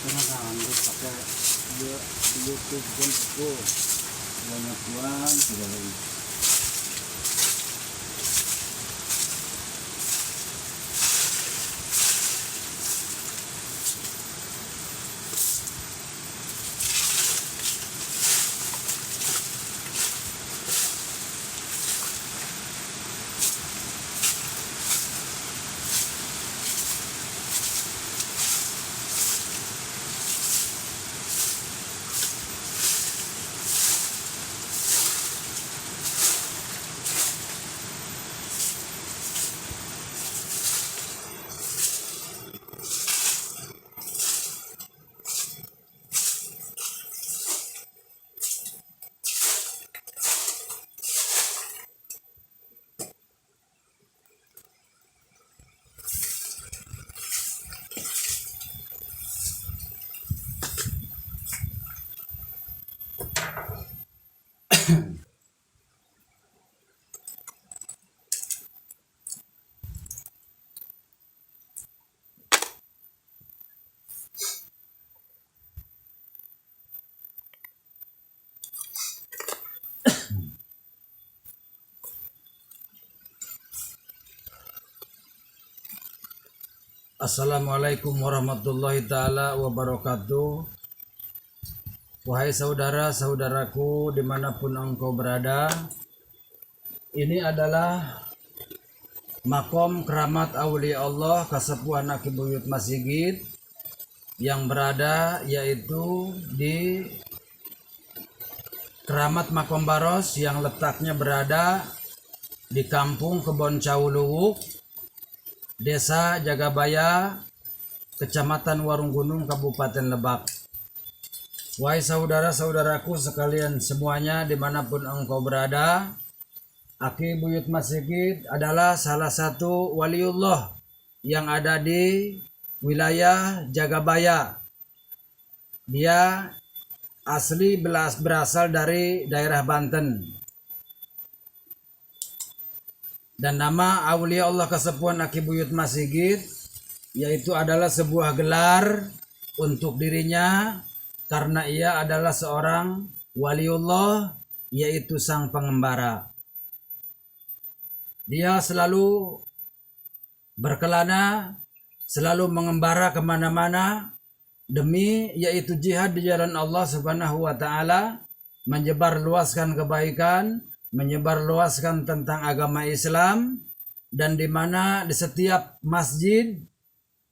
Nakahandok pakai Bluetooth pun aku banyak uang tidak lagi. Assalamualaikum warahmatullahi ta'ala wabarakatuh. Wahai saudara-saudaraku dimanapun engkau berada, ini adalah makom keramat aulia Allah Kasepuhan Aki Buyut Masigit yang berada yaitu di Keramat Makom Baros yang letaknya berada di Kampung Kebon Cawuluwuk, Desa Jagabaya, Kecamatan Warung Gunung, Kabupaten Lebak. Wahai saudara-saudaraku sekalian semuanya dimanapun engkau berada, Aki Buyut Masigit adalah salah satu waliullah yang ada di wilayah Jagabaya. Dia asli berasal dari daerah Banten. Dan nama Aulia Allah Kasepuhan Aki Buyut Masigit yaitu adalah sebuah gelar untuk dirinya karena ia adalah seorang waliullah yaitu sang pengembara. Dia selalu berkelana, selalu mengembara kemana-mana demi yaitu jihad di jalan Allah Subhanahu wa Ta'ala, menyebar luaskan kebaikan, menyebarluaskan tentang agama Islam, dan di mana di setiap masjid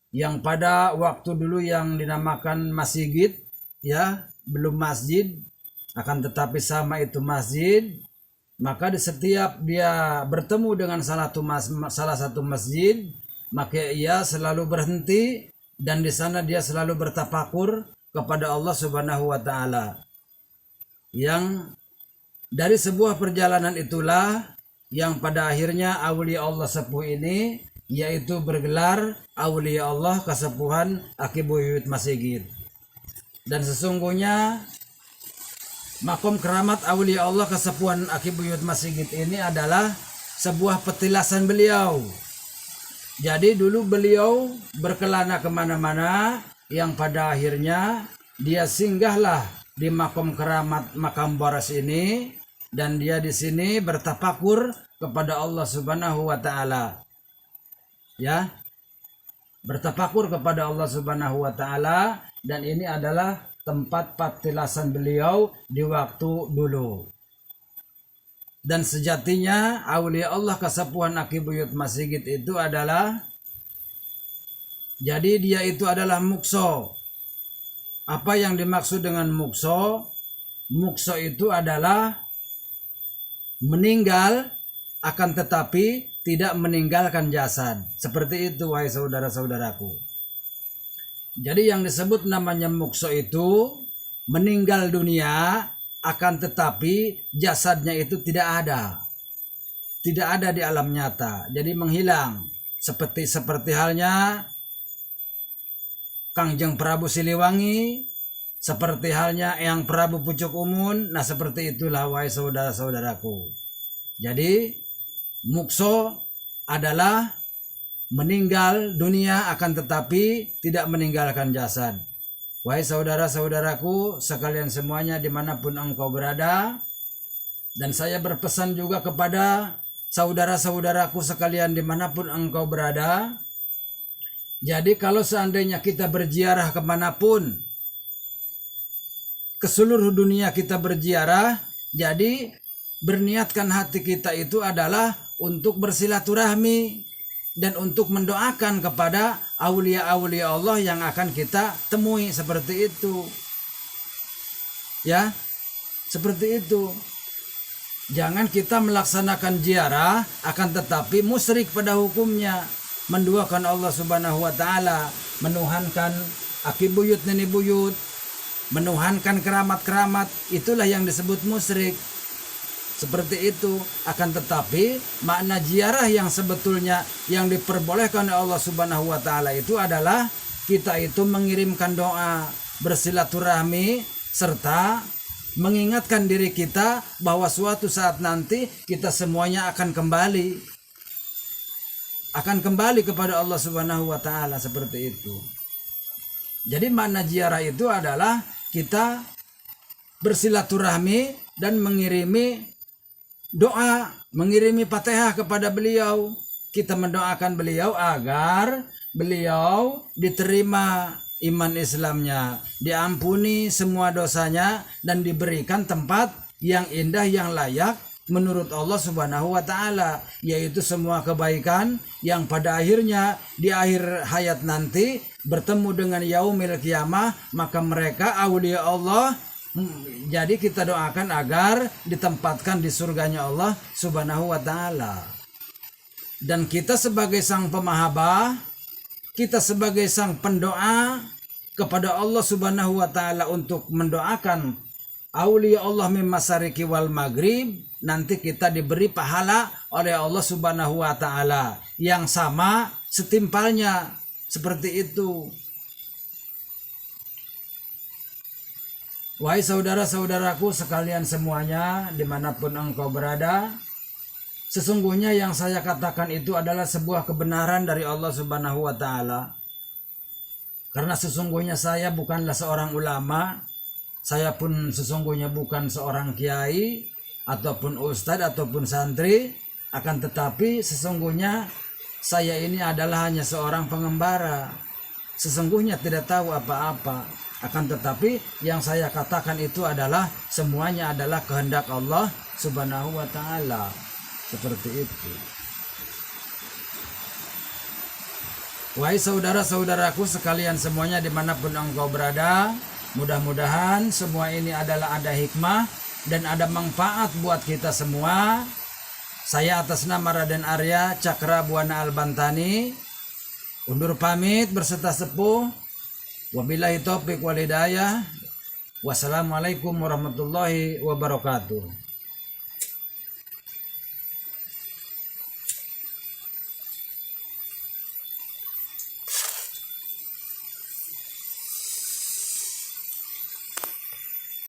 yang pada waktu dulu yang dinamakan Masigit, ya belum masjid, akan tetapi sama itu masjid, maka di setiap dia bertemu dengan salah satu masjid, maka ia selalu berhenti dan di sana dia selalu bertafakur kepada Allah Subhanahu wa Ta'ala. Yang dari sebuah perjalanan itulah yang pada akhirnya Aulia Allah Sepuh ini yaitu bergelar Aulia Allah Kasepuhan Aki Buyut Masigit. Dan sesungguhnya makom keramat Aulia Allah Kasepuhan Aki Buyut Masigit ini adalah sebuah petilasan beliau. Jadi dulu beliau berkelana kemana-mana yang pada akhirnya dia singgahlah di makom keramat Makam Baros ini. Dan dia di sini bertafakur kepada Allah Subhanahu wa Ta'ala. Ya. Bertafakur kepada Allah Subhanahu wa Ta'ala, dan ini adalah tempat patilasan beliau di waktu dulu. Dan sejatinya Aulia Allah Kasepuhan Aki Buyut Masigit itu adalah, jadi dia itu adalah mukso. Apa yang dimaksud dengan mukso? Mukso itu adalah meninggal akan tetapi tidak meninggalkan jasad. Seperti itu wahai saudara-saudaraku. Jadi yang disebut namanya mukso itu meninggal dunia akan tetapi jasadnya itu tidak ada. Tidak ada di alam nyata. Jadi menghilang. Seperti halnya Kangjeng Prabu Siliwangi, seperti halnya Eyang Prabu Pucuk Umun. Nah seperti itulah wahai saudara-saudaraku. Jadi mukso adalah meninggal dunia akan tetapi tidak meninggalkan jasad. Wahai saudara-saudaraku sekalian semuanya dimanapun engkau berada, dan saya berpesan juga kepada saudara-saudaraku sekalian dimanapun engkau berada. Jadi kalau seandainya kita berziarah kemanapun, ke seluruh dunia kita berziarah, jadi berniatkan hati kita itu adalah untuk bersilaturahmi dan untuk mendoakan kepada aulia-aulia Allah yang akan kita temui, seperti itu. Ya, seperti itu. Jangan kita melaksanakan ziarah akan tetapi musyrik pada hukumnya, menduakan Allah Subhanahu wa taala, menuhankan aki buyut nenek buyut, menuhankan keramat-keramat, itulah yang disebut musyrik. Seperti itu. Akan tetapi makna ziarah yang sebetulnya yang diperbolehkan oleh Allah Subhanahu wa taala itu adalah kita itu mengirimkan doa, bersilaturahmi, serta mengingatkan diri kita bahwa suatu saat nanti kita semuanya akan kembali kepada Allah Subhanahu wa taala, seperti itu. Jadi makna ziarah itu adalah kita bersilaturahmi dan mengirimi doa, mengirimi Fatihah kepada beliau. Kita mendoakan beliau agar beliau diterima iman Islamnya, diampuni semua dosanya, dan diberikan tempat yang indah yang layak menurut Allah Subhanahu wa taala, yaitu semua kebaikan yang pada akhirnya di akhir hayat nanti bertemu dengan yaumil kiamah, maka mereka aulia Allah. Jadi kita doakan agar ditempatkan di surganya Allah Subhanahu wa taala. Dan kita sebagai sang pemahabah, kita sebagai sang pendoa kepada Allah Subhanahu wa taala untuk mendoakan aulia Allah min masyariqi wal maghrib, nanti kita diberi pahala oleh Allah Subhanahu wa taala yang sama setimpalnya, seperti itu. Wahai saudara-saudaraku sekalian semuanya dimanapun engkau berada, sesungguhnya yang saya katakan itu adalah sebuah kebenaran dari Allah Subhanahu wa taala. Karena sesungguhnya saya bukanlah seorang ulama, saya pun sesungguhnya bukan seorang kiai ataupun ustadz ataupun santri, akan tetapi sesungguhnya saya ini adalah hanya seorang pengembara. Sesungguhnya tidak tahu apa-apa. Akan tetapi yang saya katakan itu adalah semuanya adalah kehendak Allah Subhanahu wa taala. Seperti itu. Wahai saudara-saudaraku sekalian semuanya dimanapun engkau berada, mudah-mudahan semua ini adalah ada hikmah dan ada manfaat buat kita semua. Saya atas nama Raden Arya Cakra Buana Al-Bantani undur pamit berserta sepuh. Wabillahi taufiq wal hidayah. Wassalamualaikum warahmatullahi wabarakatuh.